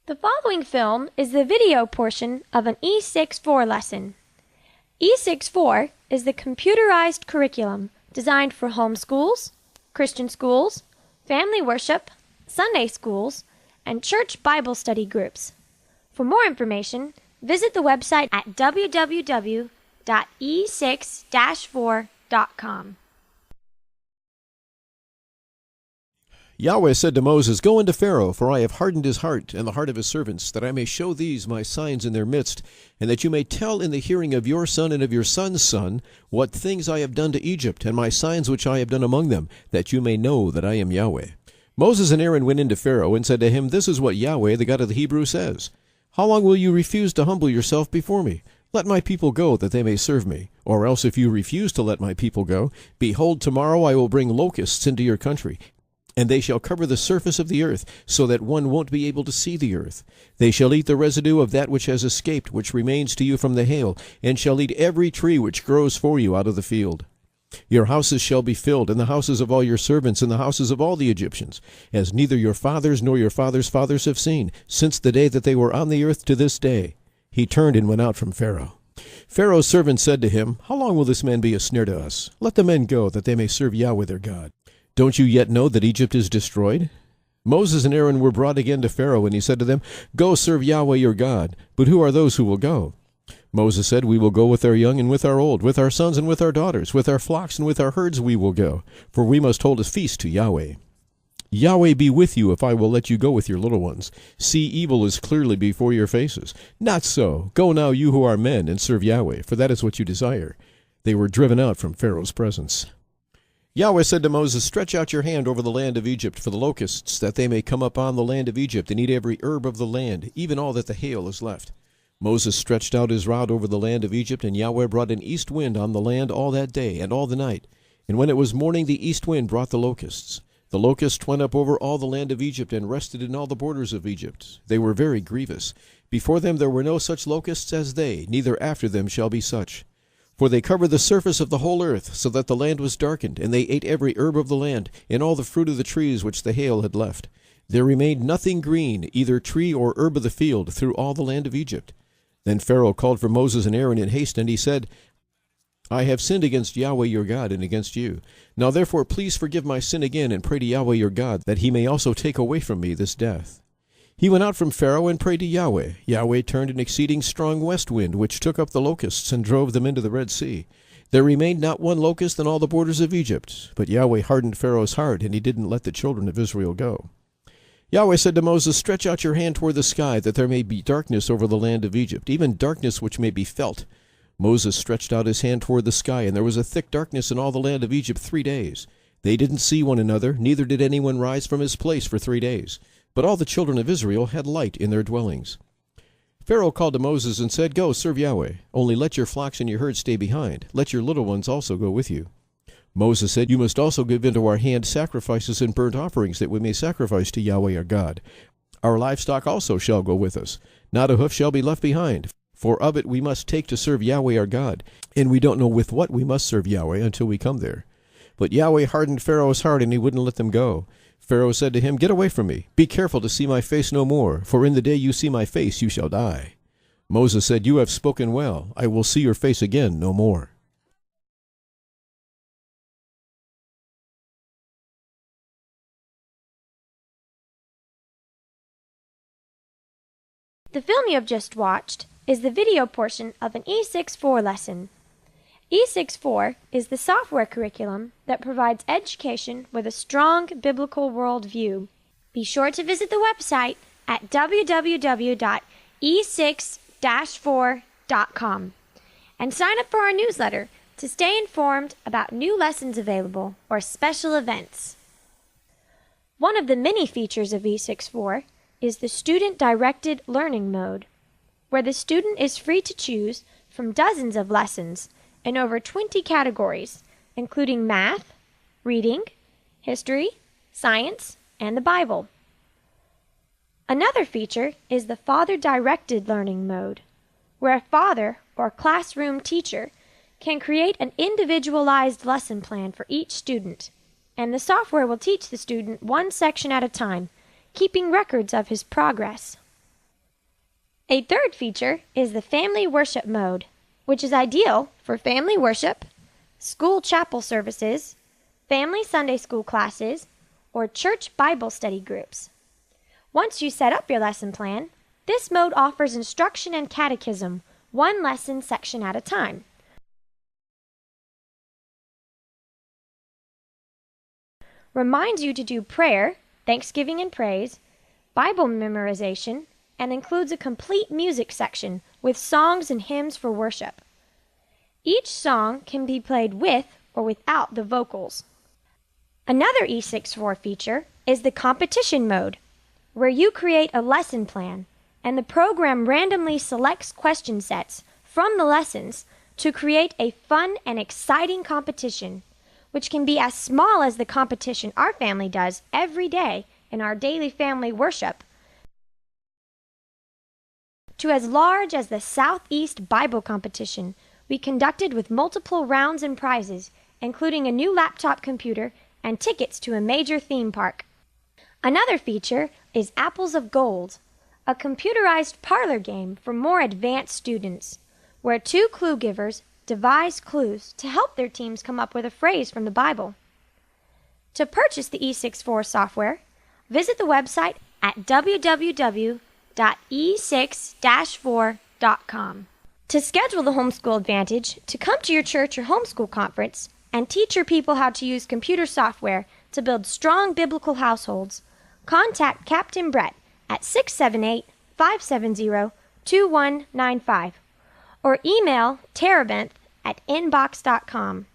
The following film is the video portion of an E6-4 lesson. E6-4 is the computerized curriculum designed for homeschools, Christian schools, family worship, Sunday schools, and church Bible study groups. For more information, visit the website at www.e6-4.com. Yahweh said to Moses, "Go unto Pharaoh, for I have hardened his heart and the heart of his servants, that I may show these my signs in their midst, and that you may tell in the hearing of your son and of your son's son what things I have done to Egypt, and my signs which I have done among them, that you may know that I am Yahweh." Moses and Aaron went into Pharaoh and said to him, "This is what Yahweh, the God of the Hebrews, says. How long will you refuse to humble yourself before me? Let my people go, that they may serve me. Or else if you refuse to let my people go, behold, tomorrow I will bring locusts into your country, and they shall cover the surface of the earth, so that one won't be able to see the earth. They shall eat the residue of that which has escaped, which remains to you from the hail, and shall eat every tree which grows for you out of the field. Your houses shall be filled, and the houses of all your servants, and the houses of all the Egyptians, as neither your fathers nor your fathers' fathers have seen, since the day that they were on the earth to this day." He turned and went out from Pharaoh. Pharaoh's servants said to him, "How long will this man be a snare to us? Let the men go, that they may serve Yahweh their God. Don't you yet know that Egypt is destroyed?" Moses and Aaron were brought again to Pharaoh, and he said to them, "Go serve Yahweh your God. But who are those who will go?" Moses said, "We will go with our young and with our old, with our sons and with our daughters, with our flocks and with our herds we will go, for we must hold a feast to Yahweh. Yahweh be with you if I will let you go with your little ones. See, evil is clearly before your faces. Not so. Go now, you who are men, and serve Yahweh, for that is what you desire." They were driven out from Pharaoh's presence. Yahweh said to Moses, "Stretch out your hand over the land of Egypt for the locusts, that they may come upon the land of Egypt and eat every herb of the land, even all that the hail is left." Moses stretched out his rod over the land of Egypt, and Yahweh brought an east wind on the land all that day and all the night. And when it was morning, the east wind brought the locusts. The locusts went up over all the land of Egypt and rested in all the borders of Egypt. They were very grievous. Before them there were no such locusts as they, neither after them shall be such. For they covered the surface of the whole earth, so that the land was darkened, and they ate every herb of the land, and all the fruit of the trees which the hail had left. There remained nothing green, either tree or herb of the field, through all the land of Egypt. Then Pharaoh called for Moses and Aaron in haste, and he said, "I have sinned against Yahweh your God and against you. Now therefore please forgive my sin again, and pray to Yahweh your God, that he may also take away from me this death." He went out from Pharaoh and prayed to Yahweh. Yahweh turned an exceeding strong west wind, which took up the locusts and drove them into the Red Sea. There remained not one locust in all the borders of Egypt. But Yahweh hardened Pharaoh's heart, and he didn't let the children of Israel go. Yahweh said to Moses, "Stretch out your hand toward the sky, that there may be darkness over the land of Egypt, even darkness which may be felt." Moses stretched out his hand toward the sky, and there was a thick darkness in all the land of Egypt 3 days. They didn't see one another, neither did anyone rise from his place for 3 days. But all the children of Israel had light in their dwellings. Pharaoh called to Moses and said, "Go, serve Yahweh. Only let your flocks and your herds stay behind. Let your little ones also go with you." Moses said, "You must also give into our hand sacrifices and burnt offerings, that we may sacrifice to Yahweh our God. Our livestock also shall go with us. Not a hoof shall be left behind, for of it we must take to serve Yahweh our God, and we don't know with what we must serve Yahweh until we come there." But Yahweh hardened Pharaoh's heart, and he wouldn't let them go. Pharaoh said to him, "Get away from me. Be careful to see my face no more, for in the day you see my face you shall die." Moses said, "You have spoken well. I will see your face again no more." The film you have just watched is the video portion of an E6-4 lesson. E6-4 is the software curriculum that provides education with a strong biblical worldview. Be sure to visit the website at www.e6-4.com and sign up for our newsletter to stay informed about new lessons available or special events. One of the many features of E6-4 is the student-directed learning mode, where the student is free to choose from dozens of lessons in over 20 categories, including math, reading, history, science, and the Bible. Another feature is the father-directed learning mode, where a father or classroom teacher can create an individualized lesson plan for each student, and the software will teach the student one section at a time, keeping records of his progress. A third feature is the family worship mode, which is ideal for family worship, school chapel services, family Sunday school classes, or church Bible study groups. Once you set up your lesson plan, this mode offers instruction and catechism, one lesson section at a time. Reminds you to do prayer, thanksgiving and praise, Bible memorization, and includes a complete music section with songs and hymns for worship. Each song can be played with or without the vocals. Another E64 feature is the competition mode, where you create a lesson plan and the program randomly selects question sets from the lessons to create a fun and exciting competition, which can be as small as the competition our family does every day in our daily family worship, to as large as the Southeast Bible competition we conducted with multiple rounds and prizes, including a new laptop computer and tickets to a major theme park. Another feature is Apples of Gold, a computerized parlor game for more advanced students, where two clue givers devise clues to help their teams come up with a phrase from the Bible. To purchase the E64 software, visit the website at www.e6-4.com. To schedule the Homeschool Advantage to come to your church or homeschool conference and teach your people how to use computer software to build strong biblical households, contact Captain Bret at 678-570-2195 or email terabenth@inbox.com.